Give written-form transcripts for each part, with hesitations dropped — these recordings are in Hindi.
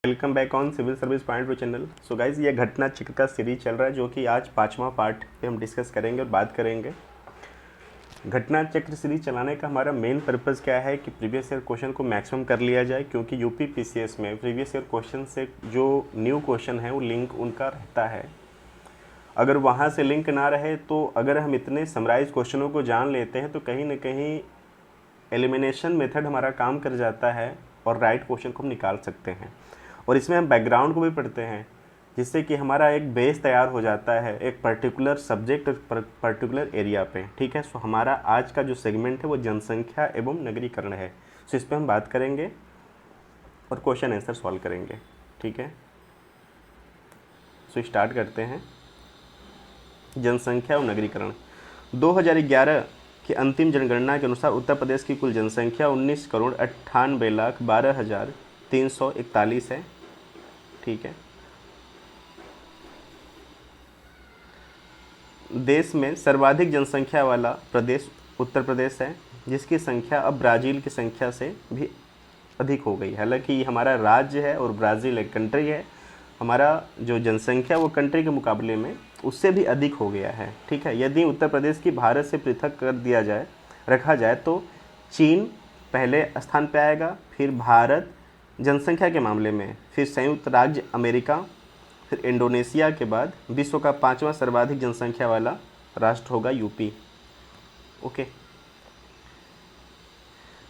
Welcome back on civil service point channel. So guys ये घटना चक्र का सीरीज चल रहा है जो कि आज 5वां पार्ट पे हम डिस्कस करेंगे और बात करेंगे। घटना चक्र सीरीज चलाने का हमारा मेन पर्पज़ क्या है कि प्रीवियस ईयर क्वेश्चन को मैक्सिमम कर लिया जाए, क्योंकि यूपी पीसीएस में प्रीवियस ईयर क्वेश्चन से जो न्यू क्वेश्चन है वो लिंक उनका रहता है। अगर वहाँ से लिंक ना रहे तो अगर हम इतने समराइज क्वेश्चनों को जान लेते हैं तो कहीं ना कहीं एलिमिनेशन मेथड हमारा काम कर जाता है और राइट क्वेश्चन को हम निकाल सकते हैं। और इसमें हम बैकग्राउंड को भी पढ़ते हैं जिससे कि हमारा एक बेस तैयार हो जाता है एक पर्टिकुलर सब्जेक्ट पर्टिकुलर एरिया पे। ठीक है, सो हमारा आज का जो सेगमेंट है वो जनसंख्या एवं नगरीकरण है। सो इस पर हम बात करेंगे और क्वेश्चन आंसर सॉल्व करेंगे। ठीक है, सो स्टार्ट करते हैं। जनसंख्या और नगरीकरण। 2011 की अंतिम जनगणना के अनुसार उत्तर प्रदेश की कुल जनसंख्या 19,98,12,341 है। ठीक है, देश में सर्वाधिक जनसंख्या वाला प्रदेश उत्तर प्रदेश है, जिसकी संख्या अब ब्राज़ील की संख्या से भी अधिक हो गई। हालांकि ये हमारा राज्य है और ब्राज़ील एक कंट्री है, हमारा जो जनसंख्या वो कंट्री के मुकाबले में उससे भी अधिक हो गया है। ठीक है, यदि उत्तर प्रदेश की भारत से पृथक कर दिया जाए रखा जाए तो चीन पहले स्थान पे आएगा, फिर भारत जनसंख्या के मामले में, फिर संयुक्त राज्य अमेरिका, फिर इंडोनेशिया के बाद विश्व का 5वां सर्वाधिक जनसंख्या वाला राष्ट्र होगा यूपी। ओके,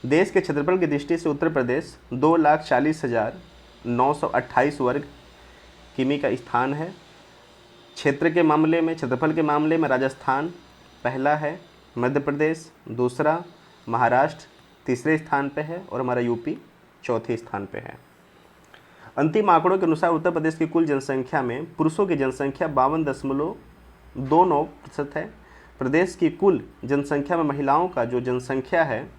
देश के क्षेत्रफल की दृष्टि से उत्तर प्रदेश 2,40,928 वर्ग किमी का स्थान है। क्षेत्र के मामले में, क्षेत्रफल के मामले में राजस्थान पहला है, मध्य प्रदेश दूसरा, महाराष्ट्र तीसरे स्थान पे है और हमारा यूपी चौथे स्थान पे है। अंतिम आंकड़ों के अनुसार उत्तर प्रदेश की कुल जनसंख्या में पुरुषों की जनसंख्या 52.29% है। प्रदेश की कुल जनसंख्या में महिलाओं का जो जनसंख्या है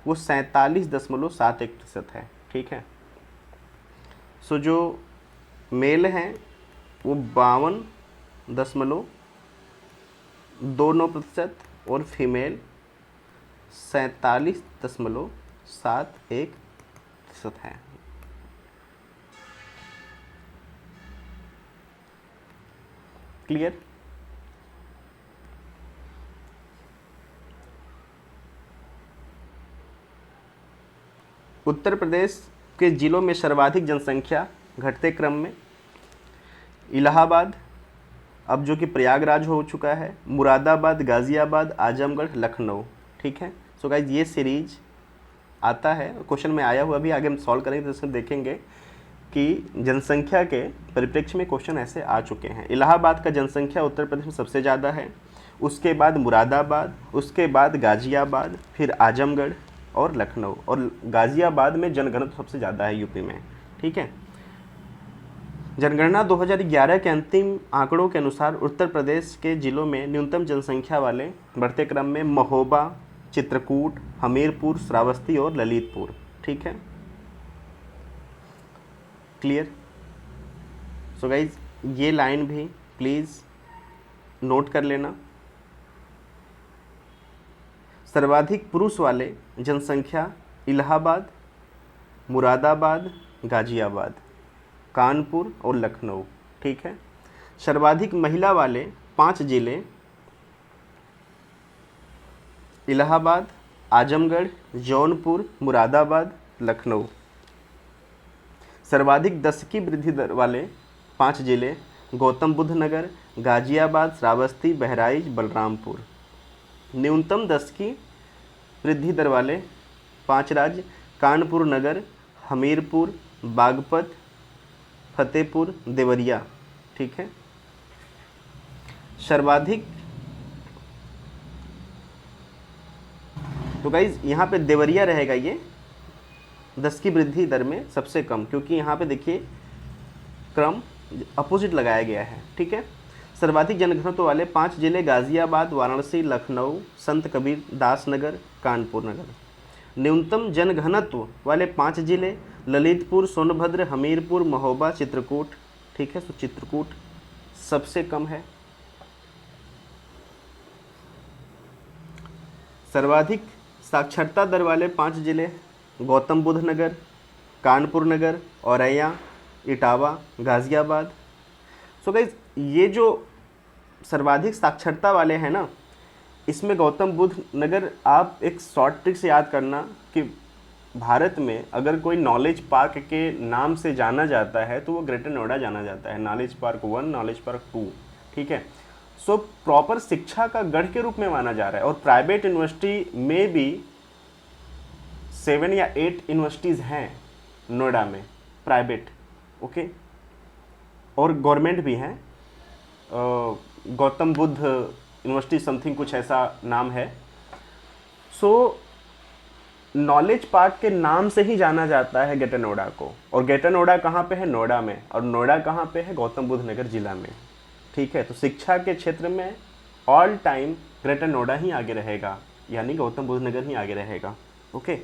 वो 47.71% है। ठीक है, सो जो मेल हैं वो 52.29% और फीमेल 47.71% है। क्लियर? उत्तर प्रदेश के जिलों में सर्वाधिक जनसंख्या घटते क्रम में इलाहाबाद, अब जो कि प्रयागराज हो चुका है, मुरादाबाद, गाज़ियाबाद, आजमगढ़, लखनऊ। ठीक है, सो गाइज ये सीरीज आता है, क्वेश्चन में आया हुआ भी, आगे हम सॉल्व करेंगे तो इसमें देखेंगे कि जनसंख्या के परिप्रेक्ष्य में क्वेश्चन ऐसे आ चुके हैं। इलाहाबाद का जनसंख्या उत्तर प्रदेश में सबसे ज़्यादा है, उसके बाद मुरादाबाद, उसके बाद गाज़ियाबाद, फिर आजमगढ़ और लखनऊ। और गाज़ियाबाद में जनघनत्व सबसे ज़्यादा है यूपी में। ठीक है, जनगणना 2011 के अंतिम आंकड़ों के अनुसार उत्तर प्रदेश के जिलों में न्यूनतम जनसंख्या वाले बढ़ते क्रम में महोबा, चित्रकूट, हमीरपुर, श्रावस्ती और ललितपुर। ठीक है, क्लियर? सो गाइज ये लाइन भी प्लीज़ नोट कर लेना। सर्वाधिक पुरुष वाले जनसंख्या इलाहाबाद, मुरादाबाद, गाज़ियाबाद, कानपुर और लखनऊ। ठीक है, सर्वाधिक महिला वाले 5 जिले इलाहाबाद, आजमगढ़, जौनपुर, मुरादाबाद, लखनऊ। सर्वाधिक दशकी वृद्धि दर वाले 5 जिले गौतम बुद्ध नगर, गाज़ियाबाद, श्रावस्ती, बहराइच, बलरामपुर। न्यूनतम दशकी वृद्धि दर वाले 5 राज्य कानपुर नगर, हमीरपुर, बागपत, फतेहपुर, देवरिया। ठीक है, सर्वाधिक, तो गाइज यहाँ पे देवरिया रहेगा ये 10 की वृद्धि दर में सबसे कम, क्योंकि यहाँ पे देखिए क्रम अपोजिट लगाया गया है। ठीक है, सर्वाधिक जनघनत्व वाले 5 जिले गाज़ियाबाद, वाराणसी, लखनऊ, संत कबीर दास नगर, कानपुर नगर। न्यूनतम जनघनत्व वाले 5 जिले ललितपुर, सोनभद्र, हमीरपुर, महोबा, चित्रकूट। ठीक है, तो चित्रकूट सबसे कम है। सर्वाधिक साक्षरता दर वाले 5 जिले गौतम बुद्ध नगर, कानपुर नगर, औरैया, इटावा, गाज़ियाबाद। सो गाइज ये जो सर्वाधिक साक्षरता वाले हैं ना, इसमें गौतम बुद्ध नगर, आप एक शॉर्ट ट्रिक से याद करना कि भारत में अगर कोई नॉलेज पार्क के नाम से जाना जाता है तो वो ग्रेटर नोएडा जाना जाता है, नॉलेज पार्क 1, नॉलेज पार्क 2, ठीक है। सो प्रॉपर शिक्षा का गढ़ के रूप में माना जा रहा है। और प्राइवेट यूनिवर्सिटी में भी 7 या 8 यूनिवर्सिटीज़ हैं नोएडा में, प्राइवेट, ओके, और गवर्नमेंट भी हैं। गौतम बुद्ध यूनिवर्सिटी समथिंग कुछ ऐसा नाम है। सो नॉलेज पार्क के नाम से ही जाना जाता है ग्रेटर नोएडा को। और ग्रेटर नोएडा कहाँ पे है? नोएडा में। और नोएडा कहाँ पे है? गौतम बुद्ध नगर जिला में, ठीक है। तो शिक्षा के क्षेत्र में ऑल टाइम ग्रेटर नोएडा ही आगे रहेगा, यानी गौतम बुद्ध नगर ही आगे रहेगा, ओके।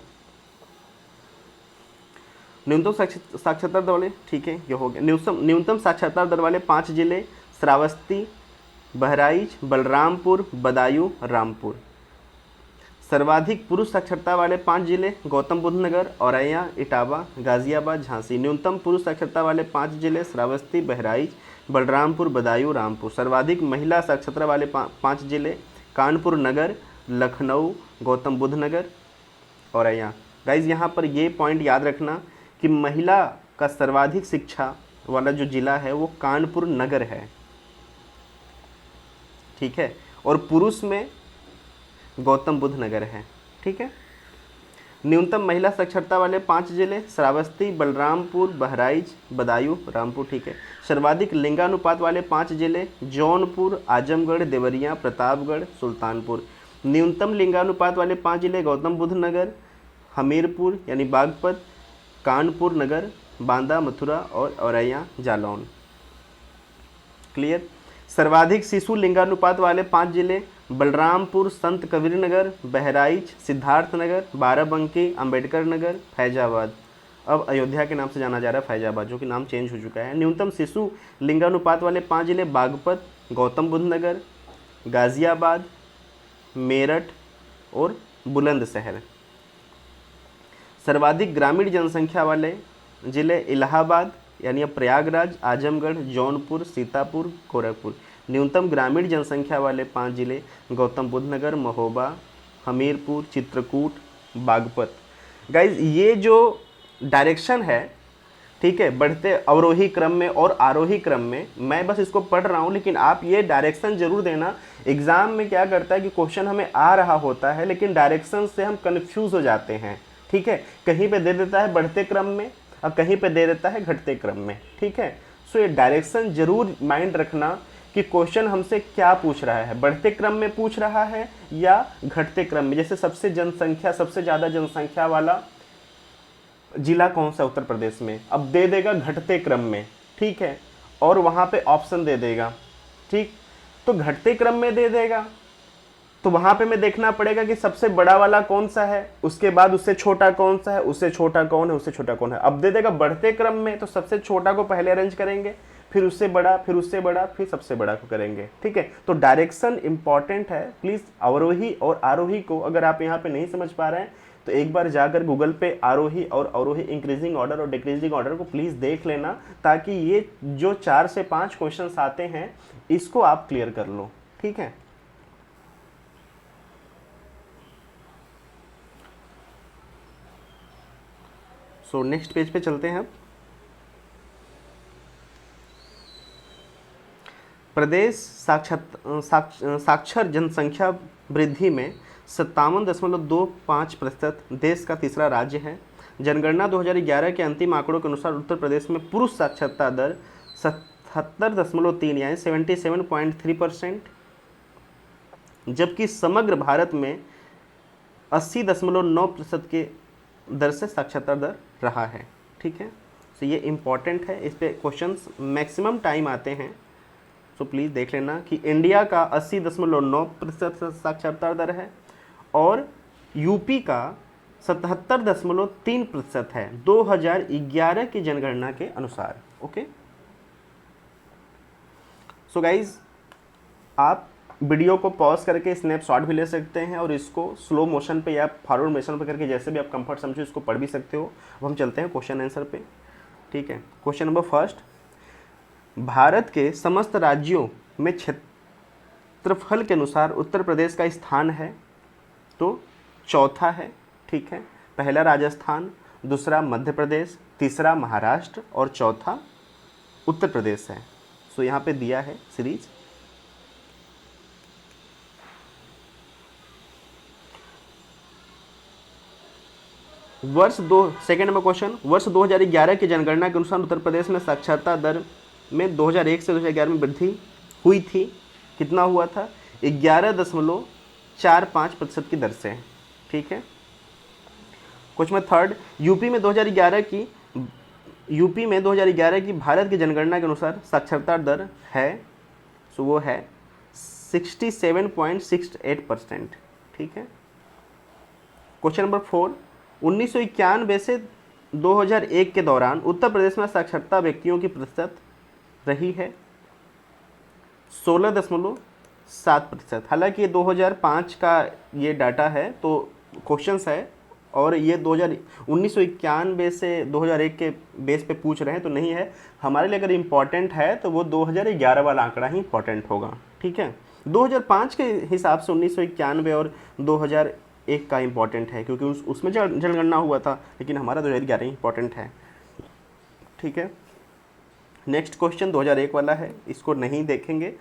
न्यूनतम साक्षरता दर वाले, ठीक है, ये हो गया। न्यूनतम साक्षरता दर वाले 5 जिले: श्रावस्ती, बहराइच, बलरामपुर, बदायूं, रामपुर। सर्वाधिक पुरुष साक्षरता वाले 5 जिले: गौतम बुद्ध नगर, औरैया, इटावा, गाज़ियाबाद, झांसी। न्यूनतम पुरुष साक्षरता वाले 5 जिले: श्रावस्ती, बहराइच, बलरामपुर, बदायूं, रामपुर। सर्वाधिक महिला साक्षरता वाले 5 जिले: कानपुर नगर, लखनऊ, गौतम बुद्ध नगर, औरैया। गाइज यहाँ पर ये पॉइंट याद रखना कि महिला का सर्वाधिक शिक्षा वाला जो जिला है वो कानपुर नगर है, ठीक है, और पुरुष में गौतम बुद्ध नगर है, ठीक है। न्यूनतम महिला साक्षरता वाले 5 जिले: श्रावस्ती, बलरामपुर, बहराइच, बदायूं, रामपुर, ठीक है। सर्वाधिक लिंगानुपात वाले 5 जिले: जौनपुर, आजमगढ़, देवरिया, प्रतापगढ़, सुल्तानपुर। न्यूनतम लिंगानुपात वाले 5 जिले: गौतम बुद्ध नगर, हमीरपुर यानी बागपत, कानपुर नगर, बांदा, मथुरा और औरैया, जालौन। क्लियर। सर्वाधिक शिशु लिंगानुपात वाले 5 जिले: बलरामपुर, संत कबीर नगर, बहराइच, सिद्धार्थनगर, बाराबंकी, अंबेडकर नगर, फैजाबाद। अब अयोध्या के नाम से जाना जा रहा है फैजाबाद, जो कि नाम चेंज हो चुका है। न्यूनतम शिशु लिंगानुपात वाले 5 जिले: बागपत, गौतम बुद्ध नगर, गाज़ियाबाद, मेरठ और बुलंदशहर। सर्वाधिक ग्रामीण जनसंख्या वाले जिले: इलाहाबाद यानी अब प्रयागराज, आजमगढ़, जौनपुर, सीतापुर, गोरखपुर। न्यूनतम ग्रामीण जनसंख्या वाले 5 जिले: गौतम बुद्ध नगर, महोबा, हमीरपुर, चित्रकूट, बागपत। गाइज ये जो डायरेक्शन है, ठीक है, बढ़ते अवरोही क्रम में और आरोही क्रम में, मैं बस इसको पढ़ रहा हूँ, लेकिन आप ये डायरेक्शन जरूर देना। एग्जाम में क्या करता है कि क्वेश्चन हमें आ रहा होता है, लेकिन डायरेक्शन से हम कन्फ्यूज हो जाते हैं, ठीक है। कहीं पे दे देता है बढ़ते क्रम में और कहीं पे दे देता है घटते क्रम में, ठीक है। सो ये डायरेक्शन जरूर माइंड रखना कि क्वेश्चन हमसे क्या पूछ रहा है, बढ़ते क्रम में पूछ रहा है या घटते क्रम में। जैसे सबसे ज़्यादा जनसंख्या वाला जिला कौन सा उत्तर प्रदेश में, अब दे देगा घटते क्रम में, ठीक है, और वहाँ पे ऑप्शन दे देगा, ठीक। तो घटते क्रम में दे देगा तो वहाँ पे मैं देखना पड़ेगा कि सबसे बड़ा वाला कौन सा है, उसके बाद उससे छोटा कौन सा है, उससे छोटा कौन है, उससे छोटा कौन है। अब दे देगा बढ़ते क्रम में तो सबसे छोटा को पहले अरेंज करेंगे, फिर उससे बड़ा, फिर उससे बड़ा, फिर सबसे बड़ा को करेंगे, ठीक है। तो डायरेक्शन इंपॉर्टेंट है। प्लीज़ अवरोही और आरोही को अगर आप यहाँ पे नहीं समझ पा रहे हैं तो एक बार जाकर गूगल पे आरोही और अवरोही इंक्रीजिंग ऑर्डर और डिक्रीजिंग ऑर्डर को प्लीज़ देख लेना, ताकि ये जो 4 से 5 क्वेश्चन आते हैं इसको आप क्लियर कर लो, ठीक है। सो नेक्स्ट पेज पे चलते हैं। अब प्रदेश साक्षर जनसंख्या वृद्धि में 57.25% देश का तीसरा राज्य है। जनगणना 2011 के अंतिम आंकड़ों के अनुसार उत्तर प्रदेश में पुरुष साक्षरता दर 77.3 यानी 77.3%, जबकि समग्र भारत में 80.9% के दर से साक्षरता दर रहा है, ठीक है। तो ये इम्पॉर्टेंट है, इस पे क्वेश्चंस मैक्सिमम टाइम आते हैं। सो प्लीज़ देख लेना कि इंडिया का 80.9% साक्षरता दर है और यूपी का 77.3% है 2011 की जनगणना के अनुसार, ओके। सो गाइज आप वीडियो को पॉज करके स्नैपशॉट भी ले सकते हैं और इसको स्लो मोशन पे या फॉरवर्ड मोशन पे करके जैसे भी आप कंफर्ट समझो इसको पढ़ भी सकते हो। अब हम चलते हैं क्वेश्चन आंसर पे। ठीक है। क्वेश्चन नंबर फर्स्ट, भारत के समस्त राज्यों में क्षेत्रफल के अनुसार उत्तर प्रदेश का स्थान है तो चौथा है, ठीक है। पहला राजस्थान, दूसरा मध्य प्रदेश, तीसरा महाराष्ट्र और चौथा उत्तर प्रदेश है। सो यहाँ पे दिया है सीरीज। सेकेंड नंबर क्वेश्चन, वर्ष 2011 की जनगणना के अनुसार उत्तर प्रदेश में साक्षरता दर में 2001 से 2011 में वृद्धि हुई थी। कितना हुआ था? 11.45% की दर से, ठीक है। क्वेश्चन में थर्ड, यूपी में 2011 की भारत की जनगणना के अनुसार साक्षरता दर है, सो वो है 67.68%, ठीक है। क्वेश्चन नंबर 4, 1991 से 2001 के दौरान उत्तर प्रदेश में साक्षरता व्यक्तियों की प्रतिशत रही है 16.7%। हालांकि ये 2005 का ये डाटा है, तो क्वेश्चंस है, और ये 1991 से 2001 के बेस पे पूछ रहे हैं तो नहीं है। हमारे लिए अगर इम्पॉर्टेंट है तो वो 2011 वाला आंकड़ा ही इम्पॉर्टेंट होगा, ठीक है। 2005 के हिसाब से 1991 और 2001 का इम्पॉर्टेंट है, क्योंकि उसमें जनगणना हुआ था, लेकिन हमारा 2011 इम्पॉर्टेंट है, ठीक है। नेक्स्ट क्वेश्चन 2001 वाला है, इसको नहीं देखेंगे।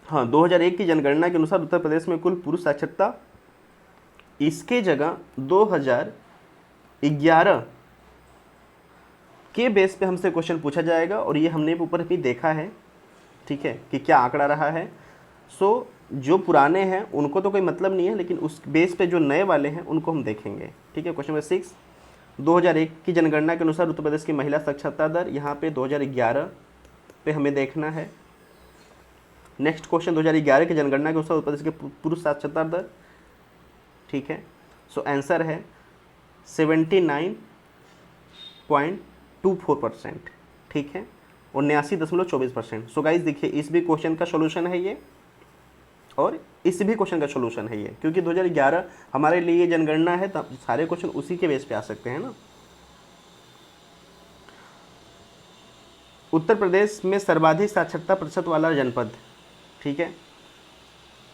हाँ, 2001 की जनगणना के अनुसार उत्तर प्रदेश में कुल पुरुष साक्षरता, इसके जगह 2011 के बेस पे हमसे क्वेश्चन पूछा जाएगा, और ये हमने ऊपर भी देखा है, ठीक है, कि क्या आंकड़ा रहा है। सो जो पुराने हैं उनको तो कोई मतलब नहीं है, लेकिन उस बेस पे जो नए वाले हैं उनको हम देखेंगे, ठीक है। क्वेश्चन नंबर 6, 2001 की जनगणना के अनुसार उत्तर प्रदेश की महिला साक्षरता दर, यहाँ पे 2011 पे हमें देखना है। नेक्स्ट क्वेश्चन, 2011 की जनगणना के अनुसार उत्तर प्रदेश के पुरुष साक्षरता दर, ठीक है। सो आंसर है 79.24%, ठीक है, 79.24%। सो गाइज देखिए, इस भी क्वेश्चन का सॉल्यूशन है ये, और इस भी क्वेश्चन का सॉल्यूशन है ये, क्योंकि 2011 हमारे लिए जनगणना है, तो सारे क्वेश्चन उसी के बेस पे आ सकते हैं ना। उत्तर प्रदेश में सर्वाधिक साक्षरता प्रतिशत वाला जनपद, ठीक है,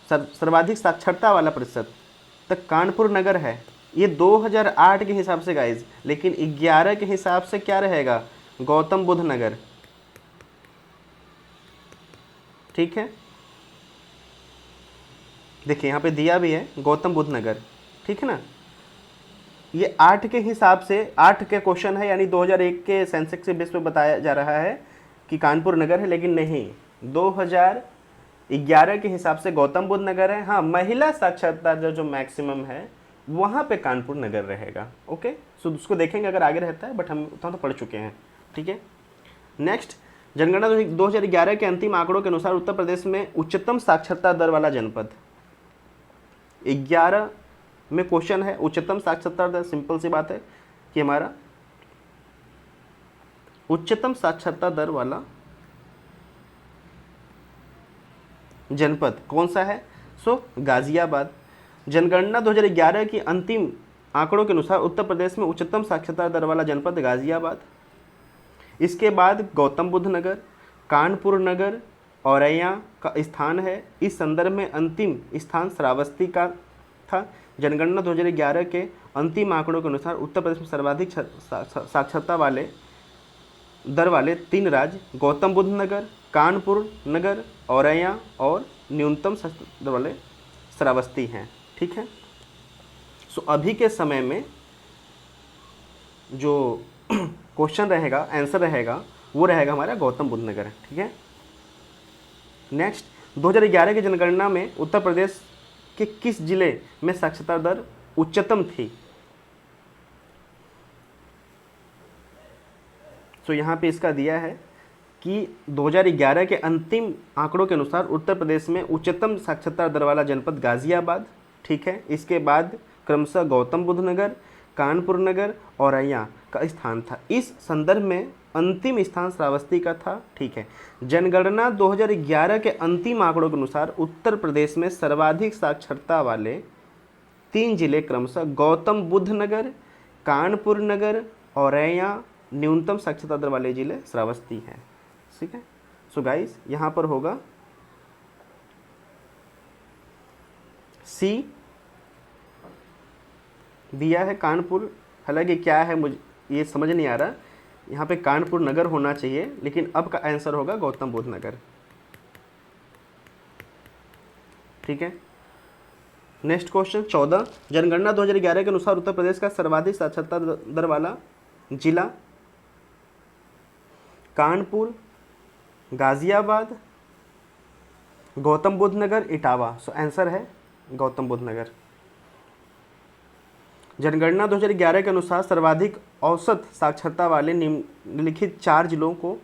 सर्वाधिक साक्षरता वाला प्रतिशत तक कानपुर नगर है। ये 2008 के हिसाब से गाइज, लेकिन 11 के हिसाब से क्या रहेगा? गौतम बुद्ध नगर, ठीक है। देखिए यहाँ पे दिया भी है गौतम बुद्ध नगर, ठीक है ना। ये 8 के हिसाब से 8 के क्वेश्चन है, यानी 2001 के सेंसेक्स के बेस पे बताया जा रहा है कि कानपुर नगर है, लेकिन नहीं, 2011 के हिसाब से गौतम बुद्ध नगर है। हाँ, महिला साक्षरता जो मैक्सिमम है वहाँ पे कानपुर नगर रहेगा, ओके। सो उसको देखेंगे अगर आगे रहता है, बट हम उतना तो पढ़ चुके हैं, ठीक है। नेक्स्ट, जनगणना 2011 के अंतिम आंकड़ों के अनुसार उत्तर प्रदेश में उच्चतम साक्षरता दर वाला जनपद, 11 में क्वेश्चन है उच्चतम साक्षरता दर। सिंपल सी बात है कि हमारा उच्चतम साक्षरता दर वाला जनपद कौन सा है? सो गाजियाबाद। जनगणना 2011 की अंतिम आंकड़ों के अनुसार उत्तर प्रदेश में उच्चतम साक्षरता दर वाला जनपद गाजियाबाद, इसके बाद गौतम बुद्ध नगर, कानपुर नगर, औरैया का स्थान है। इस संदर्भ में अंतिम स्थान श्रावस्ती का था। जनगणना 2011 के अंतिम आंकड़ों के अनुसार उत्तर प्रदेश में सर्वाधिक साक्षरता वाले दर वाले 3 राज्य गौतम बुद्ध नगर, कानपुर नगर, औरैया, और न्यूनतम साक्षरता दर वाले श्रावस्ती हैं, ठीक है। सो अभी के समय में जो क्वेश्चन रहेगा, आंसर रहेगा, वो रहेगा हमारा गौतम बुद्ध नगर, ठीक है। नेक्स्ट, 2011 की जनगणना में उत्तर प्रदेश के किस जिले में साक्षरता दर उच्चतम थी? तो यहाँ पे इसका दिया है कि 2011 के अंतिम आंकड़ों के अनुसार उत्तर प्रदेश में उच्चतम साक्षरता दर वाला जनपद गाजियाबाद, ठीक है। इसके बाद क्रमशः गौतम बुद्ध नगर, कानपुर नगर, औरैया का स्थान था। इस संदर्भ में अंतिम स्थान श्रावस्ती का था, ठीक है। जनगणना 2011 के अंतिम आंकड़ों के अनुसार उत्तर प्रदेश में सर्वाधिक साक्षरता वाले 3 जिले क्रमशः गौतम बुद्ध नगर, कानपुर नगर, औरैया न्यूनतम साक्षरता दर वाले जिले श्रावस्ती हैं। ठीक है, सो गाइस यहाँ पर होगा सी दिया है कानपुर। हालांकि क्या है मुझे ये समझ नहीं आ रहा, यहाँ पे कानपुर नगर होना चाहिए, लेकिन अब का आंसर होगा गौतम बुद्ध नगर। ठीक है, नेक्स्ट क्वेश्चन 14, जनगणना 2011 के अनुसार उत्तर प्रदेश का सर्वाधिक साक्षरता दर वाला जिला कानपुर, गाजियाबाद, गौतम बुद्ध नगर, इटावा। सो आंसर है गौतम बुद्ध नगर। जनगणना 2011 के अनुसार सर्वाधिक औसत साक्षरता वाले निम्नलिखित 4 जिलों को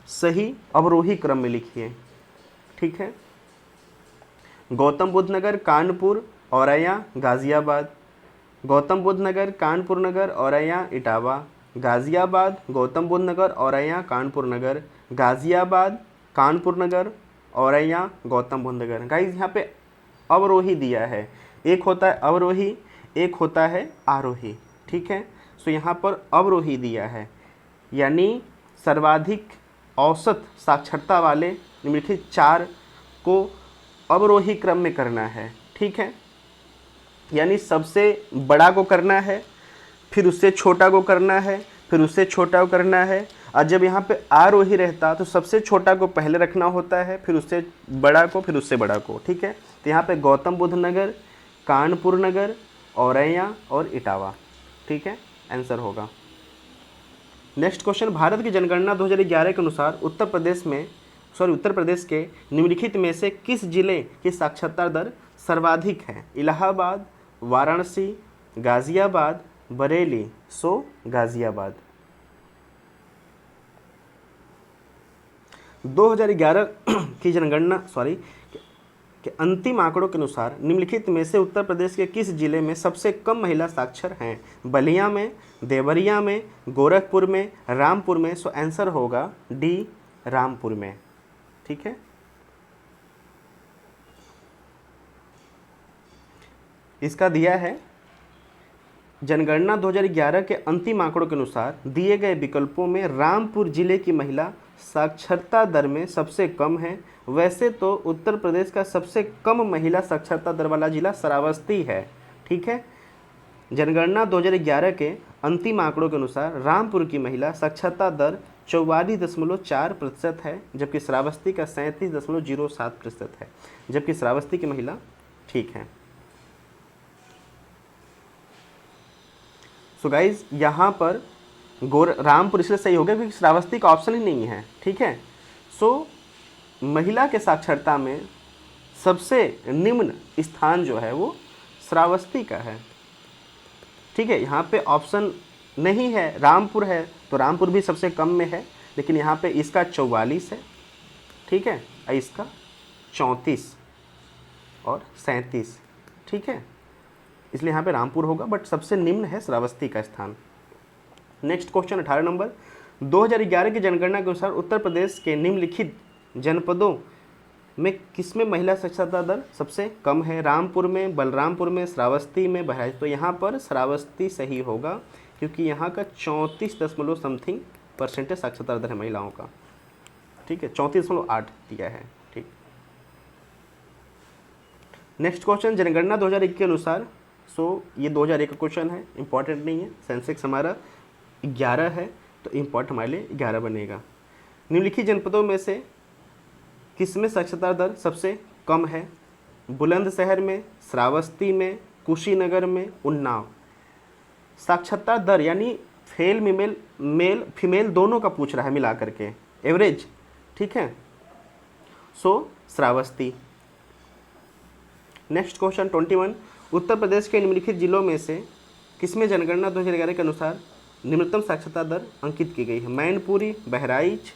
सही अवरोही क्रम में लिखिए। ठीक है, गौतम बुद्ध नगर, कानपुर, औरैया, गाजियाबाद। गौतम बुद्ध नगर, कानपुर नगर, औरैया, इटावा। गाजियाबाद, गौतम बुद्ध नगर, औरैया, कानपुर नगर। गाजियाबाद, कानपुर नगर, औरैया, गौतम बुद्ध नगर। गाइस यहाँ पे अवरोही दिया है, एक होता है अवरोही, एक होता है आरोही। ठीक है, सो यहाँ पर अवरोही दिया है, यानी सर्वाधिक औसत साक्षरता वाले निम्नलिखित 4 को अवरोही क्रम में करना है। ठीक है, यानी सबसे बड़ा को करना है, फिर उससे छोटा को करना है, फिर उससे छोटा को करना है। और जब यहाँ पे आरोही रहता तो सबसे छोटा को पहले रखना होता है, फिर उससे बड़ा को, फिर उससे बड़ा को। ठीक है, तो यहाँ पे गौतम बुद्ध नगर, कानपुर नगर, औरैया और इटावा। ठीक है, आंसर होगा। नेक्स्ट क्वेश्चन, भारत की जनगणना 2011 के अनुसार उत्तर प्रदेश के निम्नलिखित में से किस जिले की साक्षरता दर सर्वाधिक है? इलाहाबाद, वाराणसी, गाजियाबाद, बरेली। सो गाजियाबाद। 2011 की जनगणना के अंतिम आंकड़ों के अनुसार निम्नलिखित में से उत्तर प्रदेश के किस जिले में सबसे कम महिला साक्षर हैं? बलिया में, देवरिया में, गोरखपुर में, रामपुर में। सो आंसर होगा डी, रामपुर में। ठीक है, इसका दिया है जनगणना 2011 के अंतिम आंकड़ों के अनुसार दिए गए विकल्पों में रामपुर जिले की महिला साक्षरता दर में सबसे कम है। वैसे तो उत्तर प्रदेश का सबसे कम महिला साक्षरता दर वाला जिला श्रावस्ती है। ठीक है, जनगणना 2011 के अंतिम आंकड़ों के अनुसार रामपुर की महिला साक्षरता दर 44.4% है, जबकि श्रावस्ती का 37.07% है, जबकि श्रावस्ती की महिला ठीक है। सो गाइज यहाँ पर रामपुर इसलिए सही हो गया क्योंकि श्रावस्ती का ऑप्शन ही नहीं है। ठीक है, सो महिला के साक्षरता में सबसे निम्न स्थान जो है वो श्रावस्ती का है। ठीक है, यहाँ पे ऑप्शन नहीं है, रामपुर है, तो रामपुर भी सबसे कम में है, लेकिन यहाँ पे इसका 44 है। ठीक है, और इसका 34 और 37। ठीक है, इसलिए यहाँ पे रामपुर होगा, बट सबसे निम्न है श्रावस्ती का स्थान। नेक्स्ट क्वेश्चन 18 नंबर, 2011 की जनगणना के अनुसार उत्तर प्रदेश के निम्नलिखित जनपदों में किसमें महिला साक्षरता दर सबसे कम है? रामपुर में, बलरामपुर में, श्रावस्ती में, बहराइच। तो यहाँ पर श्रावस्ती सही होगा क्योंकि यहाँ का 34.something% साक्षरता दर है महिलाओं का। ठीक है, 34.8 दिया है। ठीक, नेक्स्ट क्वेश्चन, जनगणना 2001 के अनुसार, ये 2001 का क्वेश्चन है, इंपॉर्टेंट नहीं है। सेंसेक्स हमारा 11 है, तो इंपॉर्टेंट हमारे लिए 11 बनेगा। निम्नलिखित जनपदों में से किसमें साक्षरता दर सबसे कम है? बुलंदशहर में, श्रावस्ती में, कुशीनगर में, उन्नाव। साक्षरता दर यानी मेल फीमेल दोनों का पूछ रहा है मिला करके, एवरेज। ठीक है, सो श्रावस्ती। नेक्स्ट क्वेश्चन 21, उत्तर प्रदेश के निम्नलिखित जिलों में से किसमें जनगणना 2011 के अनुसार निम्नतम साक्षरता दर अंकित की गई है? मैनपुरी, बहराइच,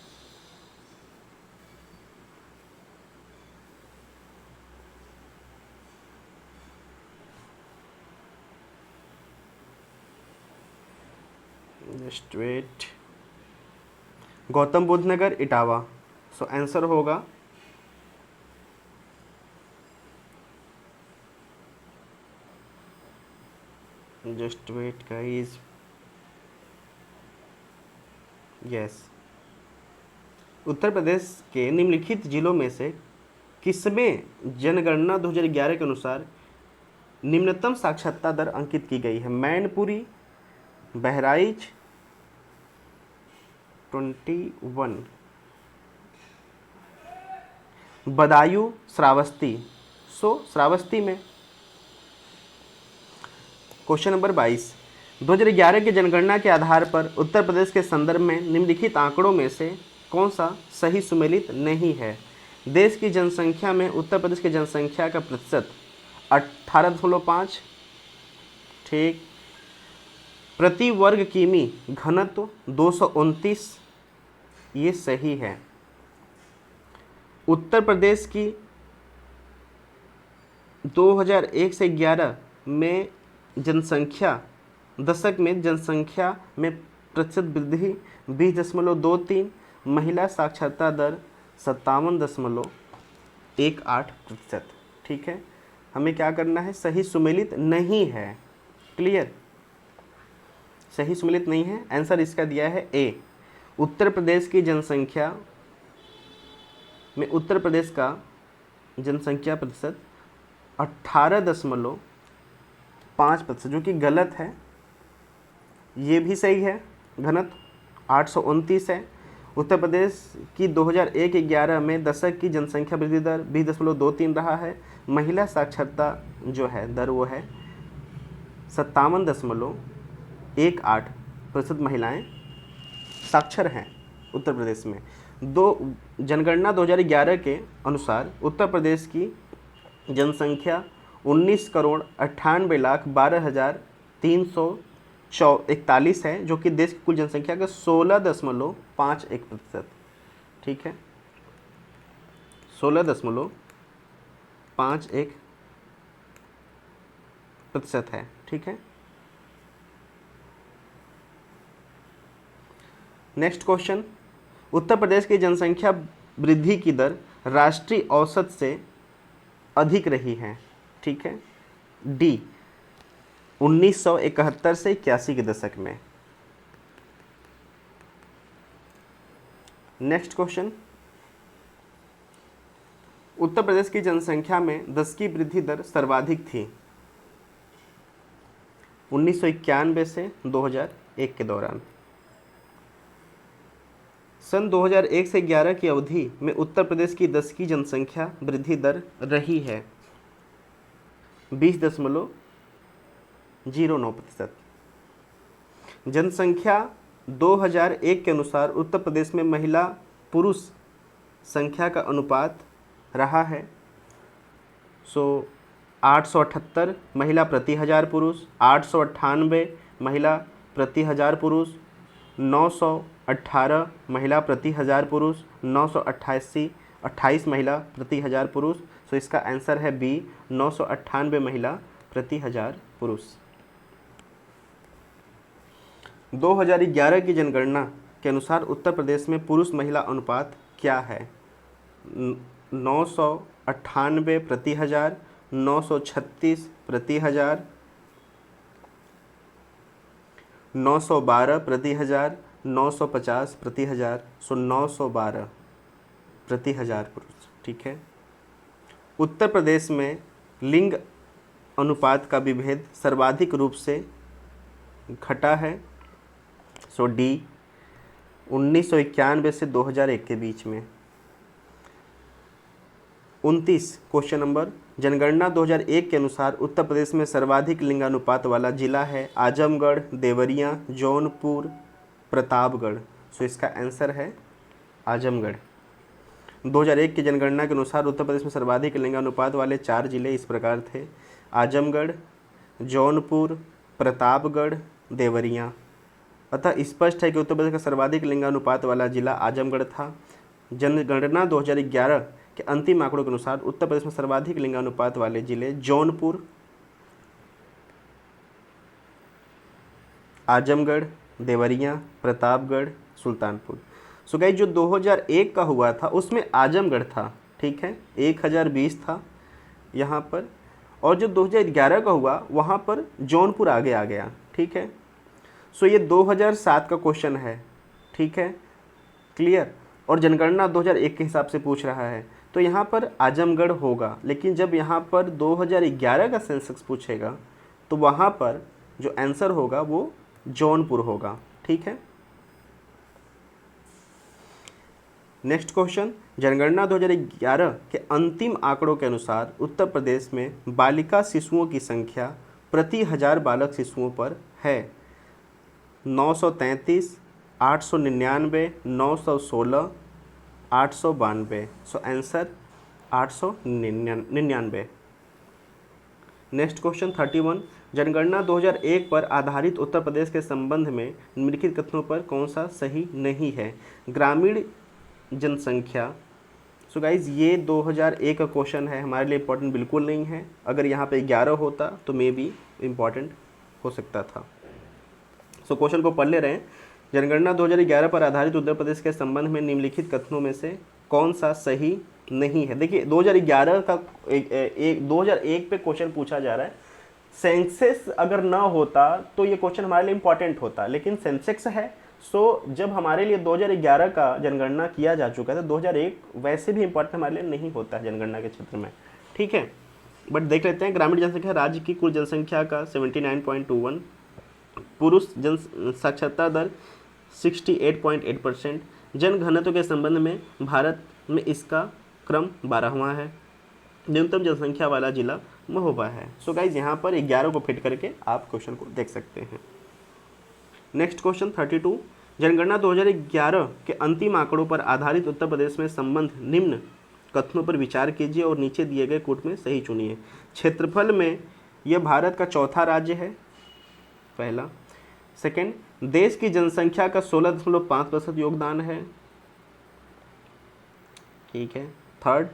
गौतम बुद्ध नगर, इटावा। सो आंसर होगा just wait guys, yes. Uttar Pradesh के निम्नलिखित जिलों में से किसमें जनगणना 2011 के अनुसार निम्नतम साक्षरता दर अंकित की गई है? मैनपुरी, बहराइच, 21, बदायूं, श्रावस्ती। श्रावस्ती में। क्वेश्चन नंबर 22, 2011 की जनगणना के आधार पर उत्तर प्रदेश के संदर्भ में निम्नलिखित आंकड़ों में से कौन सा सही सुमेलित नहीं है? देश की जनसंख्या में उत्तर प्रदेश की जनसंख्या का प्रतिशत 18.5, ठीक। प्रति वर्ग किमी घनत्व 229, ये सही है। उत्तर प्रदेश की 2001 से 11 में जनसंख्या दशक में जनसंख्या में प्रतिशत वृद्धि 20.23, महिला साक्षरता दर 57.18%, ठीक है। हमें क्या करना है? सही सुमेलित नहीं है। क्लियर? सही सुमेलित नहीं है। आंसर इसका दिया है ए। उत्तर प्रदेश की जनसंख्या में उत्तर प्रदेश का जनसंख्या प्रतिशत 18.5%, जो कि गलत है। ये भी सही है। घनत्व 829 है। उत्तर प्रदेश की 2001-11 में दशक की जनसंख्या वृद्धि दर 20.23 रहा है। महिला साक्षरता जो है दर वो है 57.18% महिलाएं साक्षर हैं उत्तर प्रदेश में। जनगणना 2011 के अनुसार उत्तर प्रदेश की जनसंख्या 19,98,12,341 है, जो कि देश की कुल जनसंख्या का 16.51%, ठीक है। 16.51% है, ठीक है। नेक्स्ट क्वेश्चन, उत्तर प्रदेश की जनसंख्या वृद्धि की दर राष्ट्रीय औसत से अधिक रही है, ठीक है। डी 1971 से 81 के दशक में। नेक्स्ट क्वेश्चन, उत्तर प्रदेश की जनसंख्या में 10 की वृद्धि दर सर्वाधिक थी 1991 से 2001 के दौरान। सन 2001 से 11 की अवधि में उत्तर प्रदेश की 10 की जनसंख्या वृद्धि दर रही है 20.09%। जनसंख्या 2001 के अनुसार उत्तर प्रदेश में महिला पुरुष संख्या का अनुपात रहा है 878 महिला प्रति हजार पुरुष, 898 महिला प्रति हजार पुरुष, 918 महिला प्रति हजार पुरुष, 928 महिला प्रति हजार पुरुष। सो इसका आंसर है बी 998 महिला प्रति हजार पुरुष। 2011 की जनगणना के अनुसार उत्तर प्रदेश में पुरुष महिला अनुपात क्या है? 998 प्रति हजार, 936 प्रति हजार, 912 प्रति हजार, 950 प्रति हजार। सो 912 प्रति हजार पुरुष, ठीक है। उत्तर प्रदेश में लिंग अनुपात का विभेद सर्वाधिक रूप से घटा है। सो डी 1991 से 2001 के बीच में। 29 क्वेश्चन नंबर, जनगणना 2001 के अनुसार उत्तर प्रदेश में सर्वाधिक लिंगानुपात वाला जिला है आजमगढ़, देवरिया, जौनपुर, प्रतापगढ़। सो इसका आंसर है आजमगढ़। 2001 की जनगणना के अनुसार उत्तर प्रदेश में सर्वाधिक लिंगानुपात वाले 4 जिले इस प्रकार थे: आजमगढ़, जौनपुर, प्रतापगढ़, देवरिया। अतः स्पष्ट है कि उत्तर प्रदेश का सर्वाधिक लिंगानुपात वाला जिला आजमगढ़ था। जनगणना 2011 के अंतिम आंकड़ों के अनुसार उत्तर प्रदेश में सर्वाधिक लिंगानुपात वाले जिले जौनपुर, आजमगढ़, देवरिया, प्रतापगढ़, सुल्तानपुर। सो गाइस, जो 2001 का हुआ था उसमें आजमगढ़ था, ठीक है, 1020 था यहाँ पर, और जो 2011 का हुआ वहाँ पर जौनपुर आगे आ गया, ठीक है। सो ये 2007 का क्वेश्चन है, ठीक है, क्लियर। और जनगणना 2001 के हिसाब से पूछ रहा है, तो यहाँ पर आजमगढ़ होगा, लेकिन जब यहाँ पर 2011 का सेंसस पूछेगा तो वहाँ पर जो आंसर होगा वो जौनपुर होगा, ठीक है। नेक्स्ट क्वेश्चन, जनगणना 2011 के अंतिम आंकड़ों के अनुसार उत्तर प्रदेश में बालिका शिशुओं की संख्या प्रति 1000 बालक शिशुओं पर है 933, 899, 916, 892। So answer 899। नेक्स्ट क्वेश्चन 31, जनगणना 2001 पर आधारित उत्तर प्रदेश के संबंध में निम्नलिखित कथनों पर कौन सा सही नहीं है। ग्रामीण जनसंख्या, सो गाइज ये 2001 का क्वेश्चन है, हमारे लिए इंपॉर्टेंट बिल्कुल नहीं है। अगर यहाँ पे 11 होता तो मे बी इम्पॉर्टेंट हो सकता था। सो क्वेश्चन को पढ़ ले रहे हैं। जनगणना 2011 पर आधारित उत्तर प्रदेश के संबंध में निम्नलिखित कथनों में से कौन सा सही नहीं है। देखिए 2011 का 2001 पे क्वेश्चन पूछा जा रहा है। सेंसेस अगर ना होता तो ये क्वेश्चन हमारे लिए इंपॉर्टेंट होता, लेकिन सेंसेक्स है। सो जब हमारे लिए 2011 का जनगणना किया जा चुका है तो 2001 वैसे भी इंपॉर्टेंट हमारे लिए नहीं होता है जनगणना के क्षेत्र में, ठीक है। बट देख लेते हैं, ग्रामीण जनसंख्या राज्य की कुल जनसंख्या का 79.21, पुरुष जन साक्षरता दर 68.8%, जनघनत्व के संबंध में भारत में इसका क्रम 12वां है, न्यूनतम जनसंख्या वाला जिला महोबा है। सो गाइज यहाँ पर 11 को फिट करके आप क्वेश्चन को देख सकते हैं। नेक्स्ट क्वेश्चन 32, जनगणना 2011 के अंतिम आंकड़ों पर आधारित उत्तर प्रदेश में संबंध निम्न कथनों पर विचार कीजिए और नीचे दिए गए कूट में सही चुनिए। क्षेत्रफल में यह भारत का चौथा राज्य है, पहला। सेकंड, देश की जनसंख्या का 16.5% योगदान है, ठीक है। थर्ड,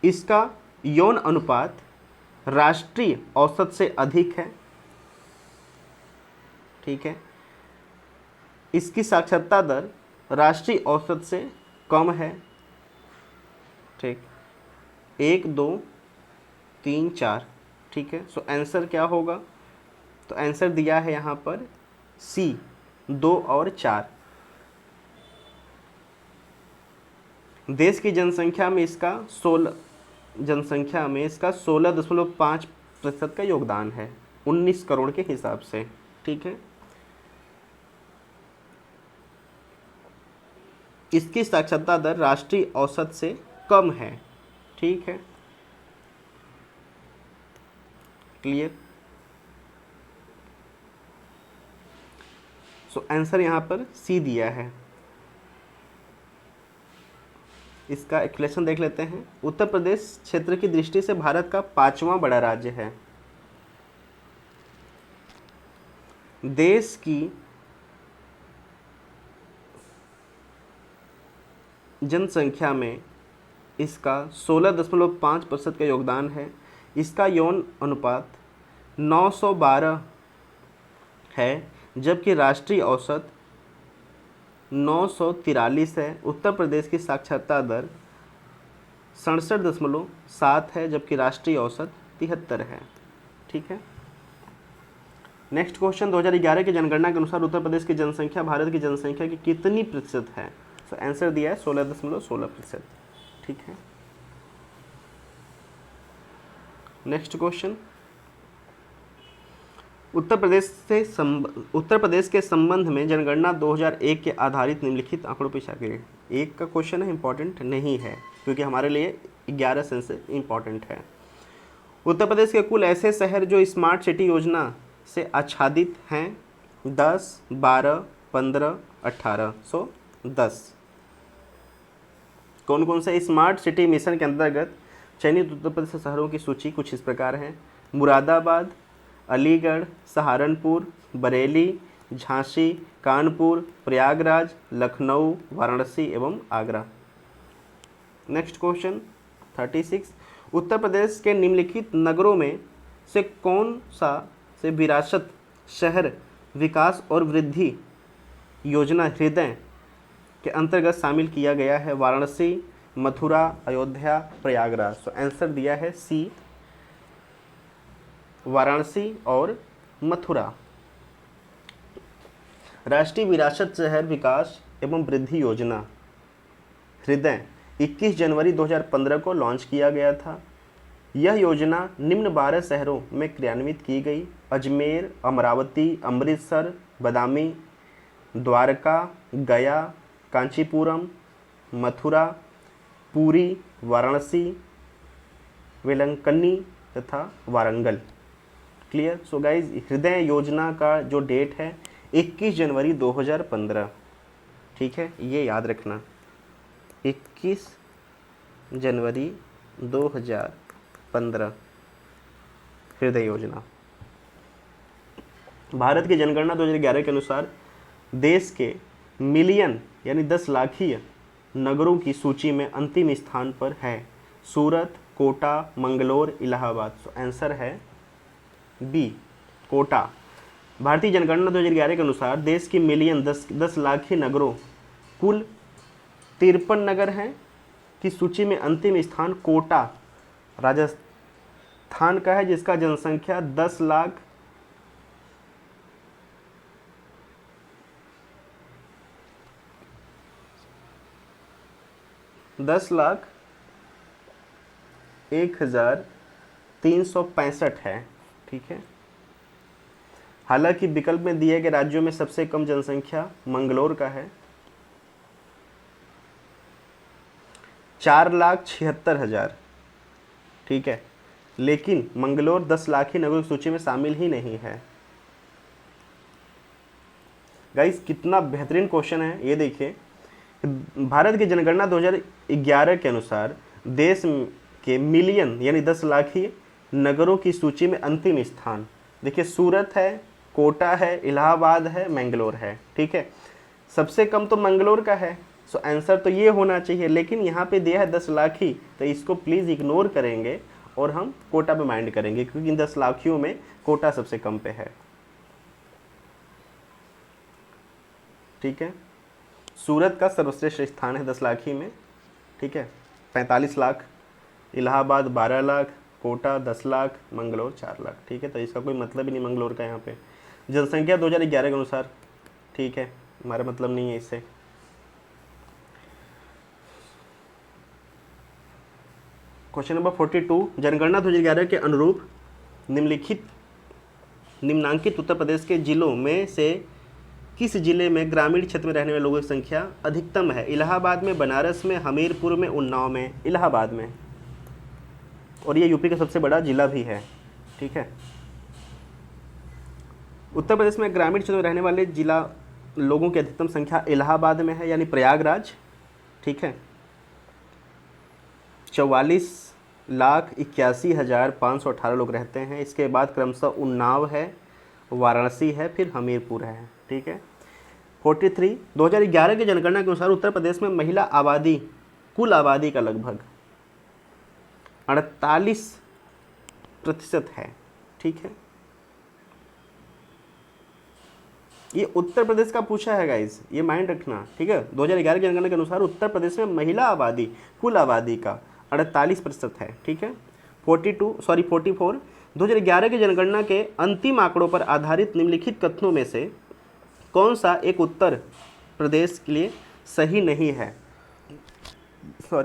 इसका यौन अनुपात राष्ट्रीय औसत से अधिक है, ठीक है। इसकी साक्षरता दर राष्ट्रीय औसत से कम है, ठीक। 1, 2, 3, 4, ठीक है। सो आंसर क्या होगा, तो आंसर दिया है यहाँ पर सी, 2 और 4। देश की जनसंख्या में इसका 16.5% का योगदान है 19 करोड़ के हिसाब से, ठीक है। इसकी साक्षरता दर राष्ट्रीय औसत से कम है, ठीक है, क्लियर। सो आंसर यहाँ पर सी दिया है। इसका एक्सप्लेनेशन देख लेते हैं। उत्तर प्रदेश क्षेत्र की दृष्टि से भारत का 5वां बड़ा राज्य है। देश की जनसंख्या में इसका 16.5% का योगदान है। इसका यौन अनुपात 912 है, जबकि राष्ट्रीय औसत 943 है। उत्तर प्रदेश की साक्षरता दर 67.7 है, जबकि राष्ट्रीय औसत 73 है, ठीक है। नेक्स्ट क्वेश्चन, 2011 की जनगणना के अनुसार उत्तर प्रदेश की जनसंख्या भारत की जनसंख्या की कितनी प्रतिशत है। तो आंसर दिया है 16.16%, ठीक है। नेक्स्ट क्वेश्चन, उत्तर प्रदेश के संबंध में जनगणना 2001 के आधारित निम्नलिखित आंकड़ों पर विचार करें। एक का क्वेश्चन है, इंपॉर्टेंट नहीं है क्योंकि हमारे लिए 11 सेंसस इंपॉर्टेंट है। उत्तर प्रदेश के कुल ऐसे शहर जो स्मार्ट सिटी योजना से आच्छादित हैं 10, 12, 15, 18। सो 10 कौन कौन से स्मार्ट सिटी मिशन के अंतर्गत चयनित उत्तर प्रदेश शहरों की सूची कुछ इस प्रकार है। मुरादाबाद, अलीगढ़, सहारनपुर, बरेली, झांसी, कानपुर, प्रयागराज, लखनऊ, वाराणसी एवं आगरा। नेक्स्ट क्वेश्चन 36, उत्तर प्रदेश के निम्नलिखित नगरों में से कौन सा से विरासत शहर विकास और वृद्धि योजना हृदय के अंतर्गत शामिल किया गया है। वाराणसी, मथुरा, अयोध्या, प्रयागराज। तो आंसर दिया है सी, वाराणसी और मथुरा। राष्ट्रीय विरासत शहर विकास एवं वृद्धि योजना हृदय 21 जनवरी 2015 को लॉन्च किया गया था। यह योजना निम्न 12 शहरों में क्रियान्वित की गई: अजमेर, अमरावती, अमृतसर, बदामी, द्वारका, गया, कांचीपुरम, मथुरा, पुरी, वाराणसी, वेलंकन्नी तथा वारंगल। क्लियर। सो गाइज हृदय योजना का जो डेट है 21 जनवरी 2015, ठीक है, ये याद रखना, 21 जनवरी 2015 हृदय योजना। भारत की जनगणना 2011 के अनुसार देश के मिलियन यानी 10 लाखीय नगरों की सूची में अंतिम स्थान पर है सूरत, कोटा, मंगलोर, इलाहाबाद। सो आंसर है बी, कोटा। भारतीय जनगणना 2011 के अनुसार देश की मिलियन 10 लाखीय नगरों, कुल 53 नगर हैं की सूची में अंतिम स्थान कोटा राजस्थान का है, जिसका जनसंख्या 10 लाख 10,01,365 है, ठीक है। हालांकि विकल्प में दिए गए राज्यों में सबसे कम जनसंख्या मंगलोर का है, 4,76,000, ठीक है, लेकिन मंगलोर 10 लाखीय नगरों की सूची में शामिल ही नहीं है। गाइस कितना बेहतरीन क्वेश्चन है ये देखिए। भारत की जनगणना 2011 के अनुसार देश के मिलियन यानी 10 लाखीय नगरों की सूची में अंतिम स्थान देखिए सूरत है, कोटा है, इलाहाबाद है, मैंगलोर है, ठीक है। सबसे कम तो मंगलोर का है, सो आंसर तो ये होना चाहिए, लेकिन यहाँ पे दिया है 10 लाखी, तो इसको प्लीज़ इग्नोर करेंगे और हम कोटा पे माइंड करेंगे, क्योंकि इन 10 लाखियों में कोटा सबसे कम पे है, ठीक है। सूरत का सर्वश्रेष्ठ स्थान है 10 लाखी में, ठीक है, 45 लाख, इलाहाबाद 12 लाख, कोटा 10 लाख, मंगलोर 4 लाख, ठीक है। तो इसका कोई मतलब ही नहीं मंगलोर का यहाँ पे। जनसंख्या 2011 के अनुसार, ठीक है, हमारा मतलब नहीं है इससे। क्वेश्चन नंबर 42, जनगणना 2011 के अनुरूप निम्नांकित उत्तर प्रदेश के जिलों में से किस जिले में ग्रामीण क्षेत्र में रहने वाले लोगों की संख्या अधिकतम है? इलाहाबाद में, बनारस में, हमीरपुर में, उन्नाव में। इलाहाबाद में, और ये यूपी का सबसे बड़ा जिला भी है, ठीक है। उत्तर प्रदेश में ग्रामीण क्षेत्र में रहने वाले जिला लोगों की अधिकतम संख्या इलाहाबाद में है, यानी प्रयागराज, ठीक है। 44,81,518 लोग रहते हैं। इसके बाद क्रमशः उन्नाव है, वाराणसी है, फिर हमीरपुर है, ठीक है। 43, 2011 की जनगणना के अनुसार उत्तर प्रदेश में महिला आबादी कुल आबादी का लगभग 48% है, ठीक है। ये उत्तर प्रदेश का पूछा है गाइस, ये माइंड रखना, ठीक है। 2011 की जनगणना के अनुसार उत्तर प्रदेश में महिला आबादी कुल आबादी का 48% है, ठीक है। 44, 2011 की जनगणना के अंतिम आंकड़ों पर आधारित निम्नलिखित कथनों में से कौन सा एक उत्तर प्रदेश के लिए सही नहीं है?